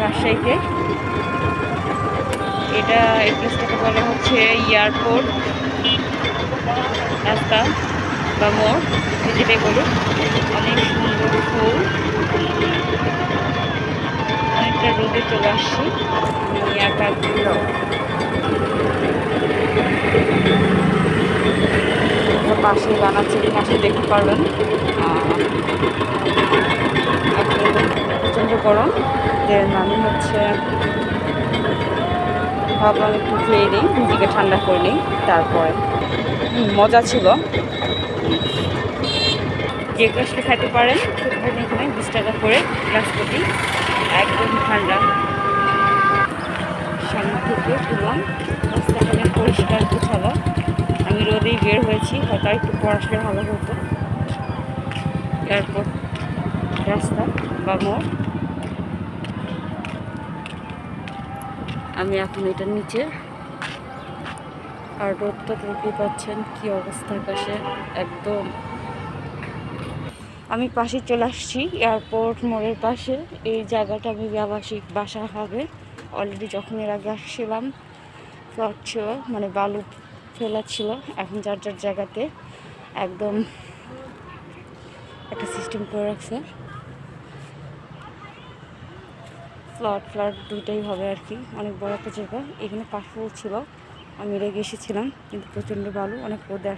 রাজশাহীতে। এটা এই প্লেসটাকে বলা হচ্ছে এয়ারপোর্ট রাস্তা বা মোড়, যেটাই বলুন। অনেক সুন্দর ফুল। অনেকটা রোদে চলে আসছি আমি একা। পাশে বানাচ্ছে পাশে দেখতে পারবেন। প্রচণ্ড গরম। দেন আমি হচ্ছে ভাবলাম একটু খেয়ে নিই, নিজেকে ঠান্ডা করে নিই। তারপরে মজা ছিল। যে গ্লাসটা খাইতে পারেন খেতে পারেন। এখানে 20 টাকা করে গ্লাস প্রতি, একদম ঠান্ডা। সামনে থেকে তুললাম, রাস্তাটা অনেক পরিষ্কার গোছালো। আমি রোদেই বের হয়েছি, হয়তো একটু পর আসলে ভালো হতো। এয়ারপোর্ট রাস্তা বা মোড়। আমি এখন এটার নিচে, আর রোদটা দেখতে পাচ্ছেন কি অবস্থা আকাশে একদম। আমি পাশে চলে আসছি এয়ারপোর্ট মোড়ের পাশে। এই জায়গাটা ভেবে আবাসিক বাসা হবে। অলরেডি যখন এর আগে আসছিলাম ফ্লট ছিল, মানে বালু ফেলা ছিল। এখন যার যার জায়গাতে একদম একটা সিস্টেম করে রাখছে। ফ্ল্যাট দুইটাই হবে আর কি। অনেক বড় একটা জায়গা। এখানে কাশফুল ছিল, আমি রেগে এসেছিলাম, কিন্তু প্রচণ্ড বালু, অনেক রোদে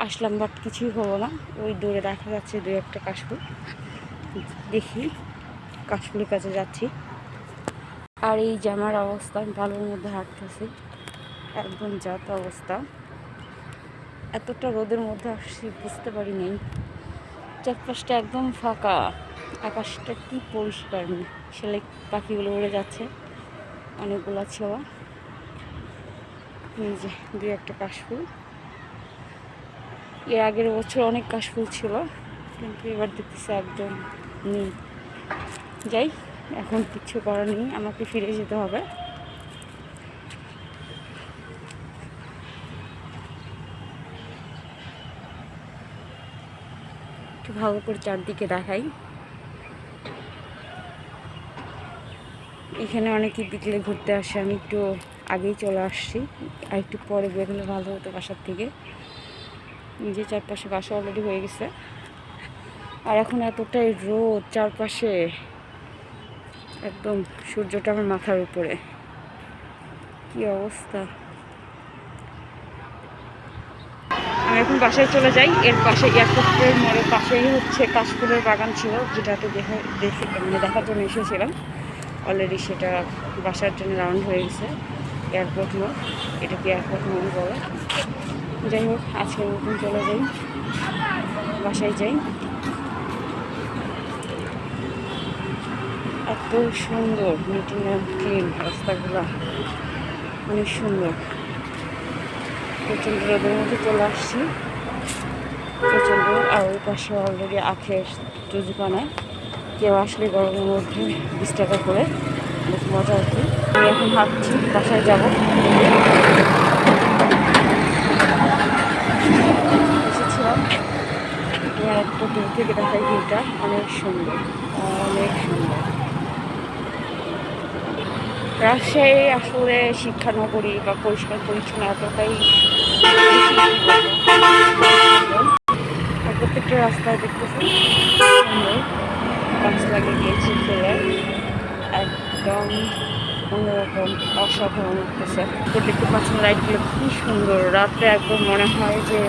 আসলাম, বাট কিছুই হলো না। ওই দূরে দেখা যাচ্ছে দুই একটা কাশফুল। দেখি কাশফুলের কাছে যাচ্ছি। আর এই জামার অবস্থা, বালুর মধ্যে হাঁটতেছি, একদম জাত অবস্থা। এতটা রোদের মধ্যে আসছি বুঝতে পারি নাই। চারপাশটা একদম ফাঁকা, আকাশটা কি পরিষ্কার। শালিক পাখিগুলো উড়ে যাচ্ছে, অনেকগুলো ছিল। এই যে দুই একটা কাশফুল। এর আগের বছর অনেক কাশফুল ছিল, কিন্তু এবার দেখতেছি একদম নেই। যাই, এখন কিচ্ছু করার নেই, আমাকে ফিরে যেতে হবে। একটু ভালো করে চারদিকে দেখাই। এখানে অনেকে বিকেলে ঘুরতে আসে, আমি একটু আগেই চলে আসছি। আর একটু পরে বের হলে ভালো হতো বাসার থেকে। নিজে চারপাশে বাসা অলরেডি হয়ে গেছে। আর এখন এতটাই রোদ চারপাশে, একদম সূর্যটা আমার মাথার উপরে, কি অবস্থা। আমি এখন বাসায় চলে যাই। এর পাশে এয়ারপোর্টের মোড়ের পাশেই হচ্ছে কাশফুলের বাগান ছিল, যেটাতে দেখার জন্য এসেছিলাম। অলরেডি সেটা বাসার জন্য রাউন্ড হয়ে গেছে। এয়ারপোর্ট মোড়, এটাকে এয়ারপোর্ট মোড় বলে। যাই হোক, আজকের মতন চলে যাই, বাসায় যাই। এত সুন্দর, নিট অ্যান্ড ক্লিন রাস্তাগুলো, অনেক সুন্দর। প্রচণ্ড রোদের মধ্যে চলে আসছি, প্রচণ্ড। আর ওই পাশে অলরেডি আখের দোকানায় কেউ আসলে গরমের মধ্যে 20 টাকা করে, বেশ মজা হচ্ছে। আমি এখন ভাবছি বাসায় যাব। এসেছিলাম একটা দূর থেকে দেখাই, ভিউটা অনেক সুন্দর, অনেক সুন্দর। রাজশাহী আসলে শিক্ষানগরী বা পরিষ্কার পরিচ্ছন্ন এতটাই আর প্রত্যেকটা রাস্তায় দেখতেছি সুন্দর, গাছ লাগিয়ে দিয়েছি ফুলে, একদম অন্যরকম, অসাধারণ লাগতেছে। তো দেখতে পাচ্ছেন লাইটগুলো কি সুন্দর। রাতে একদম মনে হয় যে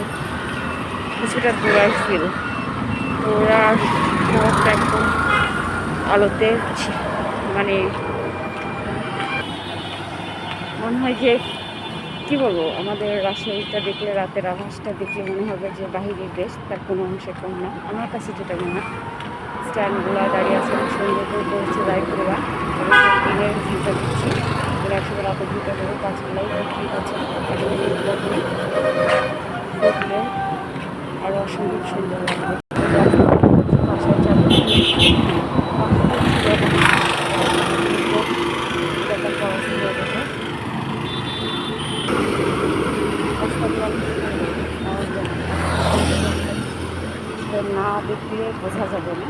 কিছুটা দূরার ফিল, দূরার শহরটা একদম আলোতে, মানে মনে হয় যে কি বলবো, আমাদের রাজশাহীটা দেখলে, রাতের আভাসটা দেখলে মনে হবে যে বাহিরের দেশ, তার কোনো অংশে কম না। আমার কাছে যেটা মনে হয়, স্ট্যান্ডগুলো দাঁড়িয়ে আছে, সুন্দর করে করেছে লাইটগুলো। দিনের ভিউটা দিচ্ছি, এগুলো একসাথে রাতের ভিউটা দেবো। গাছগুলাই ঠিক আছে, দেখলে আরও অসম্ভব সুন্দর লাগবে। বাসায় যাবো, না দেখলে বোঝা যাবে না।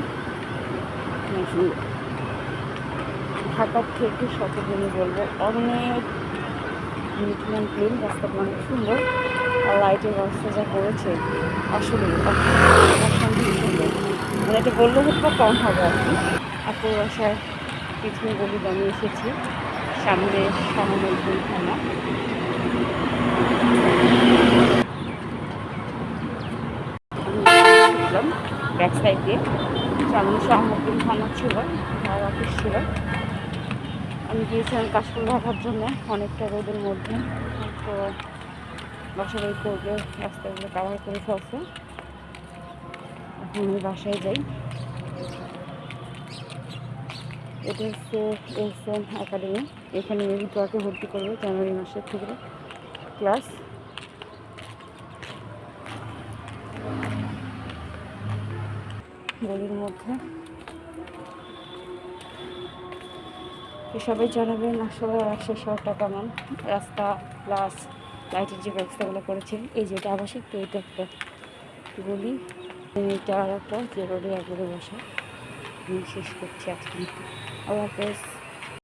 ঢাকার থেকে শতগুণে বলবো অনেক নিট অ্যান্ড ক্লিন, রাস্তাটা অনেক সুন্দর। আর লাইটের ব্যবস্থা যা করেছে আসলে অসম্ভব সুন্দর, মানে এটা বললে হয়তো কম হবে আর কি। আপুর বাসায় পিছনে গলি আমি এসেছি, সামনে শাহমুদ্দিন থানা। আমি ব্যাক সাইড দিয়ে, সামনে শাহমুদ্দিন থানা ছিল আর অফিস ছিল। আমি গিয়েছিলাম কাশফুল দেখার জন্য, অনেকটা রোদের মধ্যে। তো বাসার এই করবে রাস্তাগুলো কাভার করে ফেলছে। এখন আমি বাসায় যাই। এটা হচ্ছে এসএম একাডেমি, এখানে মেবি তোকে ভর্তি করবে জানুয়ারি মাসের থেকে ক্লাস। গলির মধ্যে সবাই জানাবেন আসলে 100 টাকা রাস্তা প্লাস লাইটের যে ব্যবস্থাগুলো করেছে। এই যে এটা আবাসিক, তো এটা একটা গলি, এটা আর একটা যে রোডে একবারে বসা। আমি শেষ করছি আজকে। আল্লাহ হাফেজ।